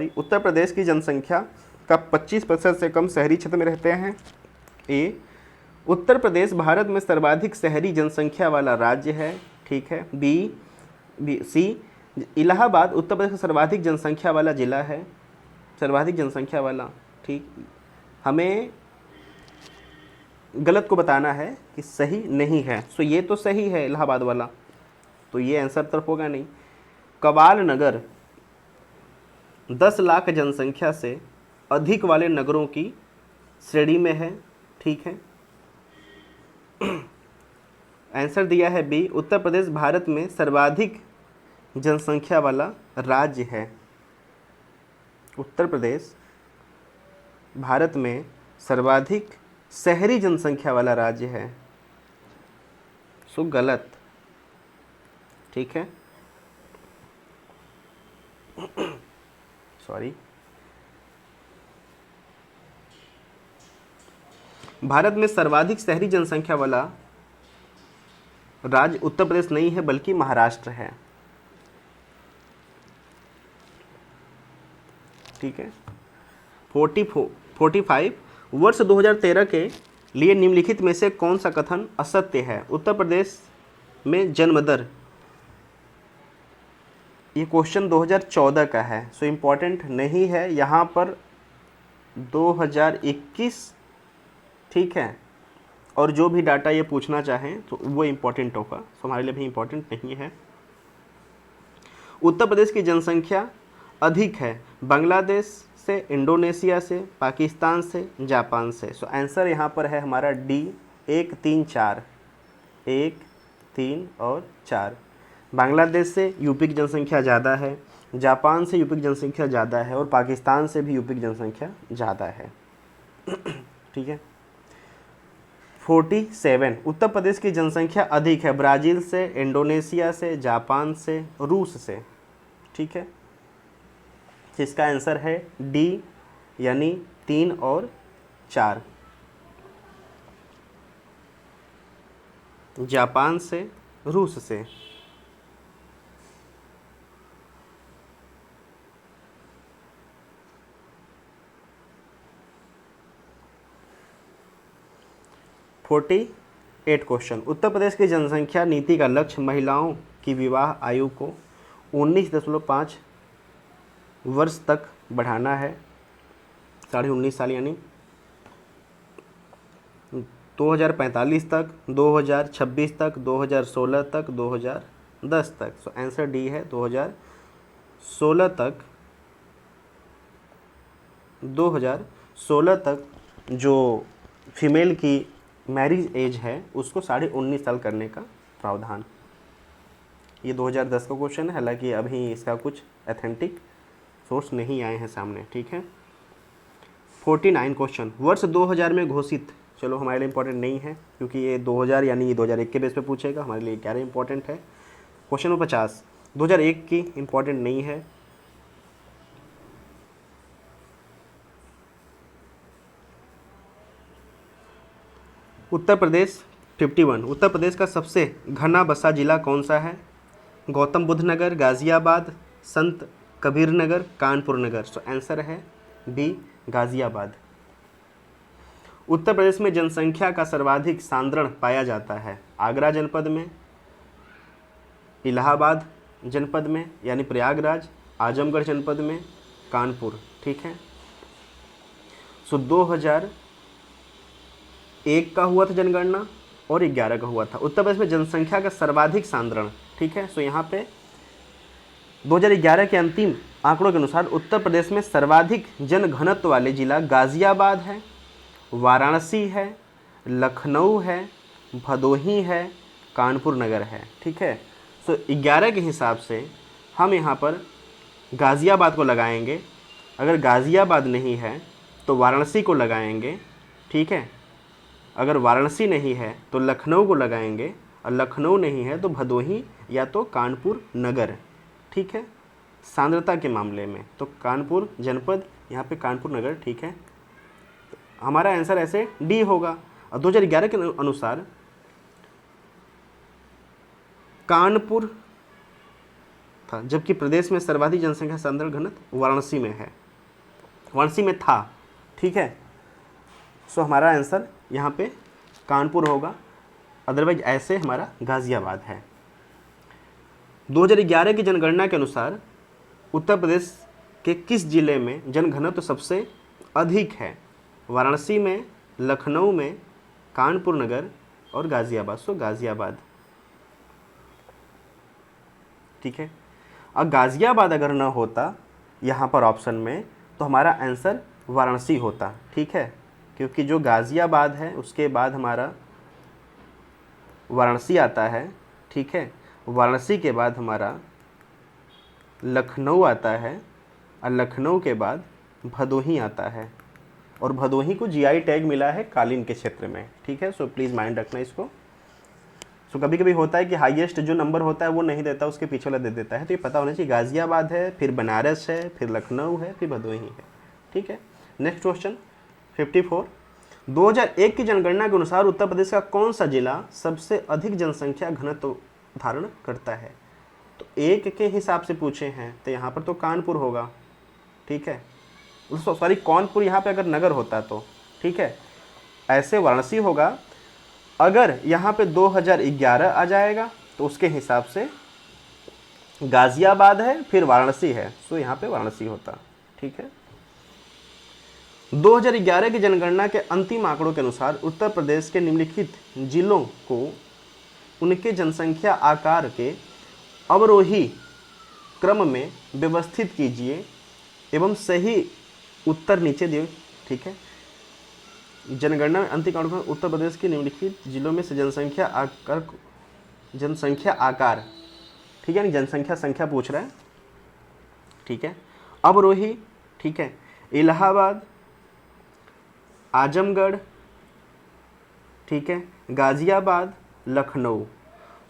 उत्तर प्रदेश की जनसंख्या का 25% से कम शहरी क्षेत्र में रहते हैं। ए, उत्तर प्रदेश भारत में सर्वाधिक शहरी जनसंख्या वाला राज्य है, ठीक है। सी, इलाहाबाद उत्तर प्रदेश का सर्वाधिक जनसंख्या वाला जिला है, सर्वाधिक जनसंख्या वाला, ठीक। हमें गलत को बताना है कि सही नहीं है। सो ये तो सही है इलाहाबाद वाला, तो ये आंसर तरफ होगा नहीं। कवाल नगर 10 लाख जनसंख्या से अधिक वाले नगरों की श्रेणी में है, ठीक है। आंसर दिया है बी, उत्तर प्रदेश भारत में सर्वाधिक जनसंख्या वाला राज्य है। उत्तर प्रदेश भारत में सर्वाधिक शहरी जनसंख्या वाला राज्य है, सो गलत, ठीक है। सॉरी, भारत में सर्वाधिक शहरी जनसंख्या वाला राज्य उत्तर प्रदेश नहीं है, बल्कि महाराष्ट्र है। ठीक है। 45 वर्ष 2013 के लिए निम्नलिखित में से कौन सा कथन असत्य है? उत्तर प्रदेश में जन्म दर, ये क्वेश्चन 2014 का है, सो इम्पॉर्टेंट नहीं है यहाँ पर 2021, ठीक है। और जो भी डाटा ये पूछना चाहें तो वो इम्पोर्टेंट होगा, सो हमारे लिए भी इम्पोर्टेंट नहीं है। उत्तर प्रदेश की जनसंख्या अधिक है बांग्लादेश से, इंडोनेशिया से, पाकिस्तान से, जापान से। सो आंसर यहाँ पर है हमारा डी, 1, 3, 4, 1, 3 और 4। बांग्लादेश से यूपी की जनसंख्या ज़्यादा है, जापान से यूपी की जनसंख्या ज़्यादा है और पाकिस्तान से भी यूपी की जनसंख्या ज़्यादा है, ठीक है। 47 उत्तर प्रदेश की जनसंख्या अधिक है ब्राज़ील से, इंडोनेशिया से, जापान से, रूस से, ठीक है। जिसका आंसर है डी, यानी 3 और 4, जापान से, रूस से। फोर्टी 8 क्वेश्चन, उत्तर प्रदेश की जनसंख्या नीति का लक्ष्य महिलाओं की विवाह आयु को 19.5 वर्ष तक बढ़ाना है, 19.5 साल यानी 2045 तक, 2026 तक, 2016 तक, 2010 तक। सो आंसर डी है 2016 तक। 2016 तक जो फीमेल की मैरिज एज है उसको 19.5 साल करने का प्रावधान। ये 2010 का क्वेश्चन है, हालांकि अभी इसका कुछ ऑथेंटिक सोर्स नहीं आए हैं सामने, ठीक है। 49 क्वेश्चन, वर्ष 2000 में घोषित, चलो हमारे लिए इंपॉर्टेंट नहीं है क्योंकि ये 2000 यानी ये 2001 के बेस पे पूछेगा, हमारे लिए 11 इंपॉर्टेंट है। क्वेश्चन नंबर 50, 2001 की इंपॉर्टेंट नहीं है। उत्तर प्रदेश 51, उत्तर प्रदेश का सबसे घना बसा जिला कौन सा है? गौतम बुद्ध नगर, गाज़ियाबाद, संत कबीर नगर, कानपुर नगर। सो आंसर है बी, गाज़ियाबाद। उत्तर प्रदेश में जनसंख्या का सर्वाधिक सांद्रण पाया जाता है आगरा जनपद में, इलाहाबाद जनपद में यानी प्रयागराज, आजमगढ़ जनपद में, कानपुर, ठीक है। सो 2001 का हुआ था जनगणना और 11 का हुआ था। उत्तर प्रदेश में जनसंख्या का सर्वाधिक सांद्रण, ठीक है। सो यहाँ पे 2011 के अंतिम आंकड़ों के अनुसार उत्तर प्रदेश में सर्वाधिक जनघनत्व वाले जिला गाज़ियाबाद है, वाराणसी है, लखनऊ है, भदोही है, कानपुर नगर है, ठीक है। सो 11 के हिसाब से हम यहाँ पर गाज़ियाबाद को लगाएंगे, अगर गाज़ियाबाद नहीं है तो वाराणसी को लगाएंगे, ठीक है। अगर वाराणसी नहीं है तो लखनऊ को लगाएंगे और लखनऊ नहीं है तो भदोही या तो कानपुर नगर, ठीक है। सांद्रता के मामले में तो कानपुर जनपद, यहाँ पे कानपुर नगर, ठीक है। हमारा आंसर ऐसे डी होगा। और 2011 के अनुसार कानपुर था, जबकि प्रदेश में सर्वाधिक जनसंख्या सांद्रण घनत्व वाराणसी में है, वाराणसी में था, ठीक है। सो हमारा आंसर यहाँ पे कानपुर होगा, अदरवाइज ऐसे हमारा गाज़ियाबाद है। 2011 की जनगणना के अनुसार उत्तर प्रदेश के किस जिले में जनघनत्व सबसे अधिक है? वाराणसी में, लखनऊ में, कानपुर नगर और गाज़ियाबाद। सो गाज़ियाबाद, ठीक है। अब गाज़ियाबाद अगर ना होता यहाँ पर ऑप्शन में तो हमारा आंसर वाराणसी होता, ठीक है। क्योंकि जो गाज़ियाबाद है उसके बाद हमारा वाराणसी आता है, ठीक है। वाराणसी के बाद हमारा लखनऊ आता है और लखनऊ के बाद भदोही आता है और भदोही को जीआई टैग मिला है कालीन के क्षेत्र में, ठीक है। सो प्लीज़ माइंड रखना इसको। सो कभी कभी होता है कि हाईएस्ट जो नंबर होता है वो नहीं देता, उसके पीछे वाला दे देता है, तो ये पता होना चाहिए गाज़ियाबाद है, फिर बनारस है, फिर लखनऊ है, फिर भदोही है, ठीक है। नेक्स्ट क्वेश्चन 54, 2001 की जनगणना के अनुसार उत्तर प्रदेश का कौन सा जिला सबसे अधिक जनसंख्या घनत्व धारण करता है? तो एक के हिसाब से पूछे हैं तो यहाँ पर तो कानपुर होगा, ठीक है। सॉरी कौनपुर यहाँ पे अगर नगर होता तो, ठीक है। ऐसे वाराणसी होगा, अगर यहाँ पे 2011 आ जाएगा तो उसके हिसाब से गाजियाबाद है फिर वाराणसी है, सो यहाँ पे वाराणसी होता, ठीक है। 2011 की जनगणना के अंतिम आंकड़ों के अनुसार उत्तर प्रदेश के निम्नलिखित जिलों को उनके जनसंख्या आकार के अवरोही क्रम में व्यवस्थित कीजिए एवं सही उत्तर नीचे दिए, ठीक है। जनगणना में अंतिम आंकड़ों में उत्तर प्रदेश के निम्नलिखित जिलों में से जनसंख्या आकार, ठीक है, जनसंख्या संख्या पूछ रहा है, ठीक है। अवरोही, ठीक है, इलाहाबाद, आजमगढ़, ठीक है, गाजियाबाद, लखनऊ।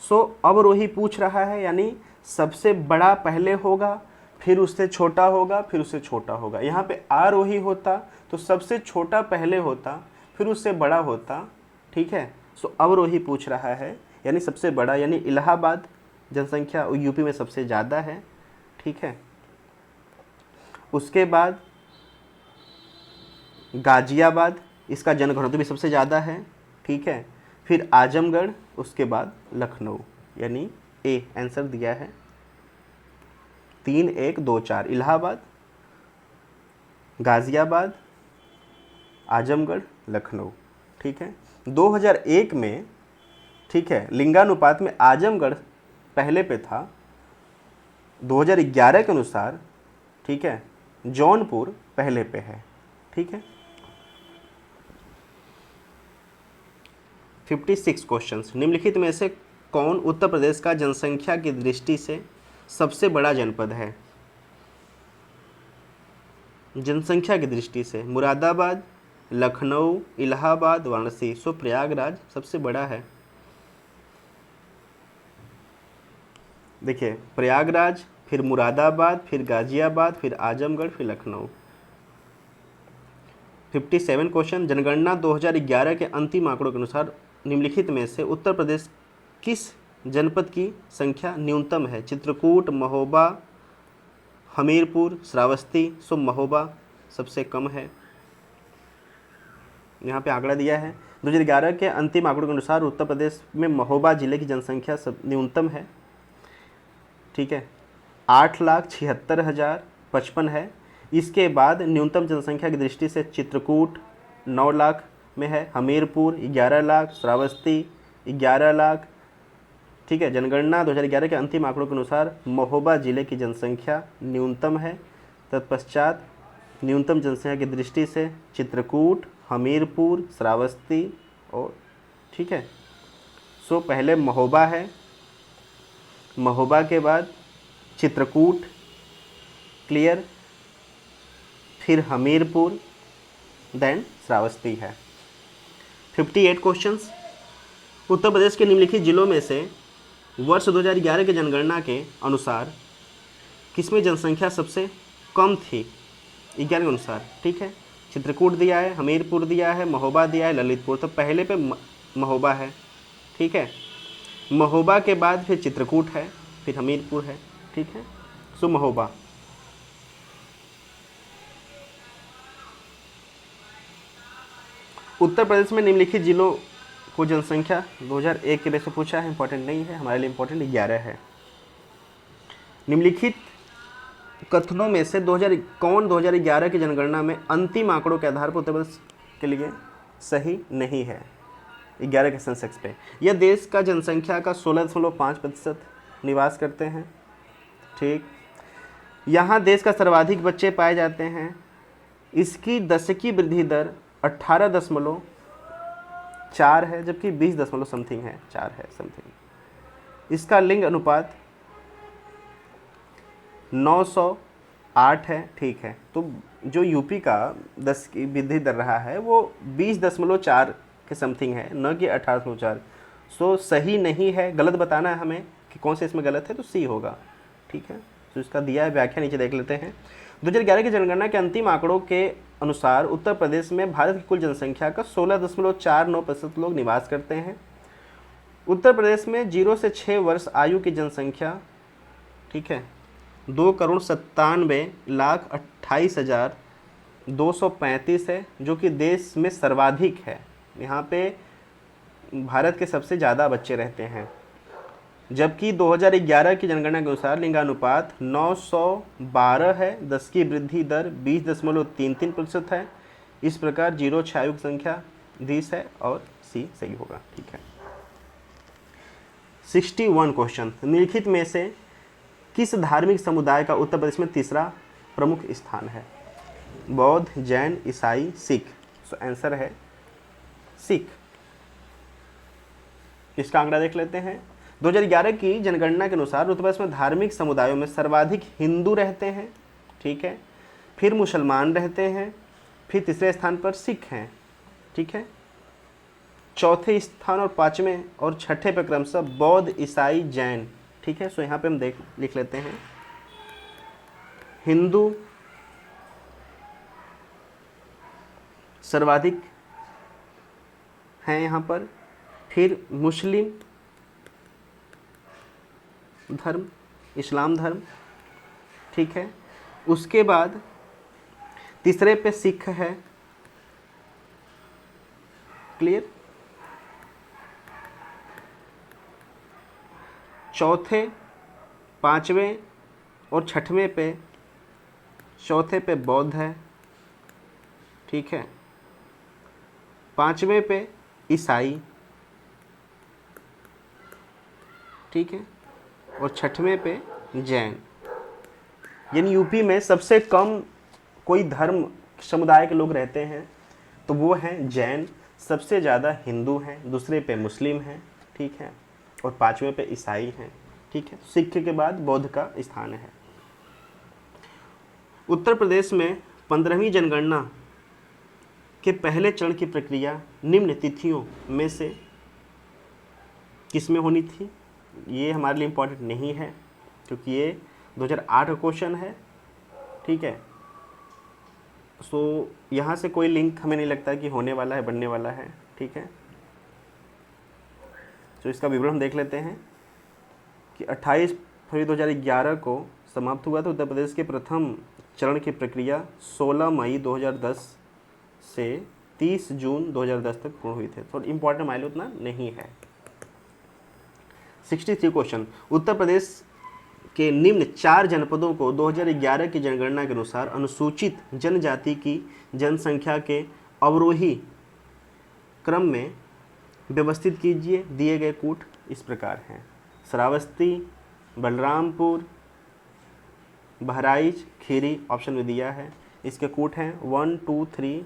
सो अवरोही पूछ रहा है, यानी सबसे बड़ा पहले होगा, फिर उससे छोटा होगा, फिर उससे छोटा होगा। यहाँ पे आरोही होता तो सबसे छोटा पहले होता, फिर उससे बड़ा होता, ठीक है। सो अवरोही पूछ रहा है, यानी सबसे बड़ा, यानी इलाहाबाद जनसंख्या यूपी में सबसे ज़्यादा है, ठीक है। उसके बाद गाजियाबाद, इसका जनघनत्व भी सबसे ज़्यादा है, ठीक है। फिर आजमगढ़, उसके बाद लखनऊ, यानी ए आंसर दिया है 3 1 2 4, इलाहाबाद, गाजियाबाद, आजमगढ़, लखनऊ, ठीक है। 2001 में, ठीक है, लिंगानुपात में आजमगढ़ पहले पे था। 2011 के अनुसार, ठीक है, जौनपुर पहले पे है, ठीक है। 56 क्वेश्चंस। निम्नलिखित में से कौन उत्तर प्रदेश का जनसंख्या की दृष्टि से सबसे बड़ा जनपद है? जनसंख्या की दृष्टि से मुरादाबाद, लखनऊ, इलाहाबाद, वाराणसी। सो प्रयागराज सबसे बड़ा है। देखिए, प्रयागराज, फिर मुरादाबाद, फिर गाजियाबाद, फिर आजमगढ़, फिर लखनऊ। 57 क्वेश्चन। जनगणना 2011 के अंतिम आंकड़ों के अनुसार निम्नलिखित में से उत्तर प्रदेश किस जनपद की संख्या न्यूनतम है? चित्रकूट, महोबा, हमीरपुर, श्रावस्ती। सो महोबा सबसे कम है। यहाँ पे आंकड़ा दिया है 2011 के अंतिम आंकड़ों के अनुसार उत्तर प्रदेश में महोबा जिले की जनसंख्या सब न्यूनतम है, ठीक है, 8,76,055 है। इसके बाद न्यूनतम जनसंख्या की दृष्टि से चित्रकूट 9 लाख में है, हमीरपुर 11 लाख, श्रावस्ती 11 लाख, ठीक है। जनगणना 2011 के अंतिम आंकड़ों के अनुसार महोबा जिले की जनसंख्या न्यूनतम है। तत्पश्चात न्यूनतम जनसंख्या की दृष्टि से चित्रकूट, हमीरपुर, श्रावस्ती और, ठीक है। सो पहले महोबा है, महोबा के बाद चित्रकूट, क्लियर, फिर हमीरपुर, देन श्रावस्ती है। 58 क्वेश्चंस। उत्तर प्रदेश के निम्नलिखित जिलों में से वर्ष 2011 की जनगणना के अनुसार किसमें जनसंख्या सबसे कम थी? 11 के अनुसार, ठीक है। चित्रकूट दिया है, हमीरपुर दिया है, महोबा दिया है, ललितपुर। तो पहले पे महोबा है, ठीक है। महोबा के बाद फिर चित्रकूट है, फिर हमीरपुर है, ठीक है। सो महोबा। उत्तर प्रदेश में निम्नलिखित जिलों को जनसंख्या 2001 के बेस पे पूछा है, इंपॉर्टेंट नहीं है, हमारे लिए इंपॉर्टेंट 11 है। निम्नलिखित कथनों में से 2011 की जनगणना में अंतिम आंकड़ों के आधार पर उत्तर प्रदेश के लिए सही नहीं है? 11 के सेंसेक्स पे यह देश का जनसंख्या का 16.5% निवास करते हैं, ठीक। यहाँ देश का सर्वाधिक बच्चे पाए जाते हैं। इसकी दशकीय वृद्धि दर 18.4 है, जबकि 20 समथिंग है, 4 है समथिंग। इसका लिंग अनुपात 908 है, ठीक है। तो जो यूपी का 10 की वृद्धि दर रहा है वो 20.4 के समथिंग है, न कि 18.4। सो सही नहीं है, गलत बताना है हमें कि कौन से इसमें गलत है, तो सी होगा, ठीक है। तो इसका दिया है व्याख्या, नीचे देख लेते हैं। 2011 की जनगणना के अंतिम आंकड़ों के अनुसार उत्तर प्रदेश में भारत की कुल जनसंख्या का 16.49% लोग निवास करते हैं। उत्तर प्रदेश में 0 से 6 वर्ष आयु की जनसंख्या, ठीक है, 2,97,28,000 235 है, जो कि देश में सर्वाधिक है। यहाँ पे भारत के सबसे ज़्यादा बच्चे रहते हैं। जबकि 2011 की जनगणना के अनुसार लिंगानुपात 912 है, 10 की वृद्धि दर 20.33% है। इस प्रकार जीरो छायुक्त संख्या 20 है और सी सही होगा। ठीक है। 61 क्वेश्चन, निम्नलिखित में से किस धार्मिक समुदाय का उत्तर प्रदेश में तीसरा प्रमुख स्थान है? बौद्ध, जैन, ईसाई, सिख। सो आंसर है सिख। इसका आंकड़ा देख लेते हैं। 2011 की जनगणना के अनुसार उत्तर प्रदेश में धार्मिक समुदायों में सर्वाधिक हिंदू रहते हैं। ठीक है, फिर मुसलमान रहते हैं, फिर तीसरे स्थान पर सिख हैं। ठीक है, चौथे स्थान और पांचवें और छठे पर क्रमशः बौद्ध, ईसाई, जैन। ठीक है, सो यहाँ पे हम लिख लेते हैं हिंदू सर्वाधिक हैं यहाँ पर, फिर मुस्लिम धर्म, इस्लाम धर्म। ठीक है, उसके बाद तीसरे पे सिख है। क्लियर। चौथे, पांचवें और छठवें पे, चौथे पे बौद्ध है। ठीक है, पांचवें पे ईसाई। ठीक है, और छठवें पे जैन। यानी यूपी में सबसे कम कोई धर्म समुदाय के लोग रहते हैं तो वो हैं जैन। सबसे ज़्यादा हिंदू हैं, दूसरे पे मुस्लिम हैं। ठीक है, और पांचवें पे ईसाई हैं। ठीक है, सिख के बाद बौद्ध का स्थान है। उत्तर प्रदेश में 15वीं जनगणना के पहले चरण की प्रक्रिया निम्न तिथियों में से किसमें होनी थी? ये हमारे लिए इम्पोर्टेंट नहीं है क्योंकि ये 2008 का क्वेश्चन है। ठीक है, सो यहाँ से कोई लिंक हमें नहीं लगता कि होने वाला है, बनने वाला है। ठीक है, तो इसका विवरण हम देख लेते हैं कि 28 फरवरी 2011 को समाप्त हुआ था। उत्तर प्रदेश के प्रथम चरण की प्रक्रिया 16 मई 2010 से 30 जून 2010 तक पूर्ण हुई थी। थोड़ा इंपॉर्टेंट माइल उतना नहीं है। 63 क्वेश्चन, उत्तर प्रदेश के निम्न 4 जनपदों को 2011 की जनगणना के अनुसार अनुसूचित जनजाति की जनसंख्या के अवरोही क्रम में व्यवस्थित कीजिए। दिए गए कूट इस प्रकार हैं: श्रावस्ती, बलरामपुर, बहराइच, खीरी। ऑप्शन में दिया है। इसके कूट हैं 1, 2, 3।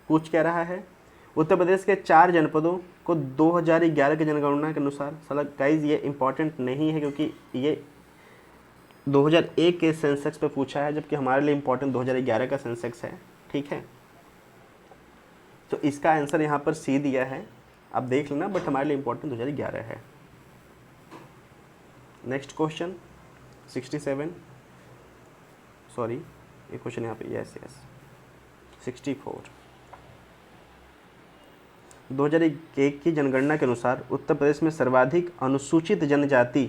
पूछ क्या रहा है? उत्तर प्रदेश के 4 जनपदों को 2011 की जनगणना के अनुसार। साला गाइज ये इंपॉर्टेंट नहीं है क्योंकि ये 2001 के सेंसेक्स पे पूछा है, जबकि हमारे लिए इंपॉर्टेंट 2011 का सेंसेक्स है। ठीक है, तो इसका आंसर यहाँ पर सी दिया है, आप देख लेना, बट हमारे लिए इंपॉर्टेंट 2011 है। नेक्स्ट क्वेश्चन 67, सॉरी ये क्वेश्चन यहाँ पे, यस 64। 2001 की जनगणना के अनुसार उत्तर प्रदेश में सर्वाधिक अनुसूचित जनजाति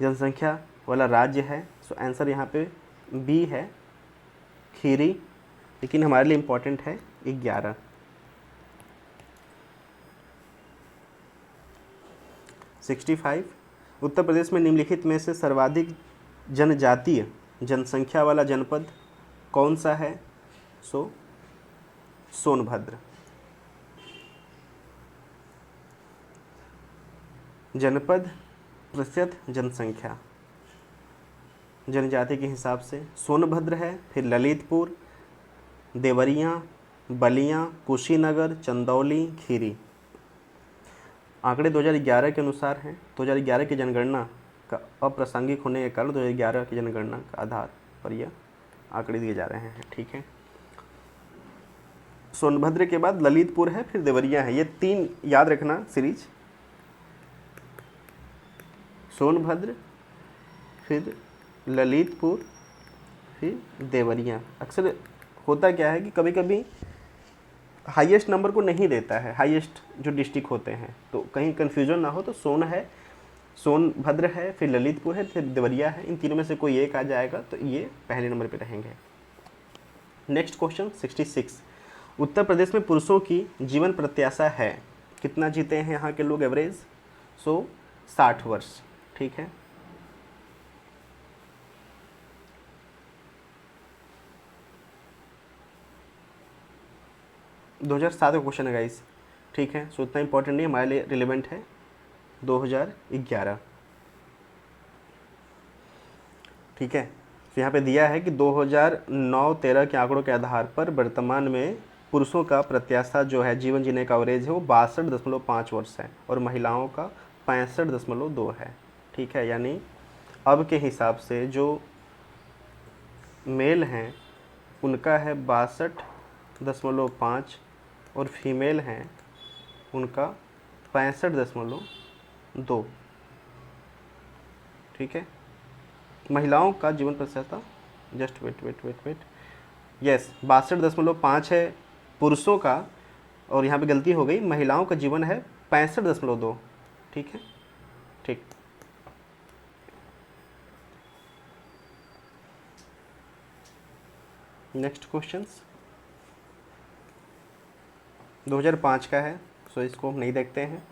जनसंख्या वाला राज्य है। सो आंसर यहाँ पे बी है, खीरी। लेकिन हमारे लिए इम्पोर्टेंट है 11। 65, उत्तर प्रदेश में निम्नलिखित में से सर्वाधिक जनजातीय जनसंख्या वाला जनपद कौन सा है? सो सोनभद्र। जनपद प्रतिशत जनसंख्या जनजाति के हिसाब से सोनभद्र है, फिर ललितपुर, देवरिया, बलिया, कुशीनगर, चंदौली, खीरी। आंकड़े 2011 के अनुसार हैं। 2011 की जनगणना का अप्रासंगिक होने के कारण 2011 की जनगणना का आधार पर यह आंकड़े दिए जा रहे हैं। ठीक है, सोनभद्र के बाद ललितपुर है, फिर देवरिया है। ये 3 याद रखना सीरीज, सोनभद्र, फिर ललितपुर, फिर देवरिया। अक्सर होता क्या है कि कभी कभी हाईएस्ट नंबर को नहीं देता है, हाईएस्ट जो डिस्ट्रिक्ट होते हैं, तो कहीं कन्फ्यूजन ना हो तो सोनभद्र है, फिर ललितपुर है, फिर देवरिया है। इन तीनों में से कोई एक आ जाएगा तो ये पहले नंबर पे रहेंगे। नेक्स्ट क्वेश्चन 66, उत्तर प्रदेश में पुरुषों की जीवन प्रत्याशा है, कितना जीते हैं यहाँ के लोग एवरेज? 60 वर्ष। ठीक है, दो 2007 का क्वेश्चन है गाइस। ठीक है, सो इतना इंपॉर्टेंट नहीं, हमारे लिए रिलेवेंट है 2011। ठीक है, तो यहाँ पे दिया है कि 2009-13 के आंकड़ों के आधार पर वर्तमान में पुरुषों का प्रत्याशा जो है जीवन जीने का एवरेज है वो 62.5 वर्ष है और महिलाओं का 65.2 है। ठीक है, यानी अब के हिसाब से जो मेल हैं उनका है 62.5 और फीमेल हैं उनका 65.2। ठीक है, महिलाओं का जीवन प्रत्याशा जस्ट वेट यस 62.5 है पुरुषों का, और यहाँ पे गलती हो गई, महिलाओं का जीवन है 65.2। ठीक है, ठीक। नेक्स्ट क्वेश्चंस 2005 का है, सो इसको हम नहीं देखते हैं।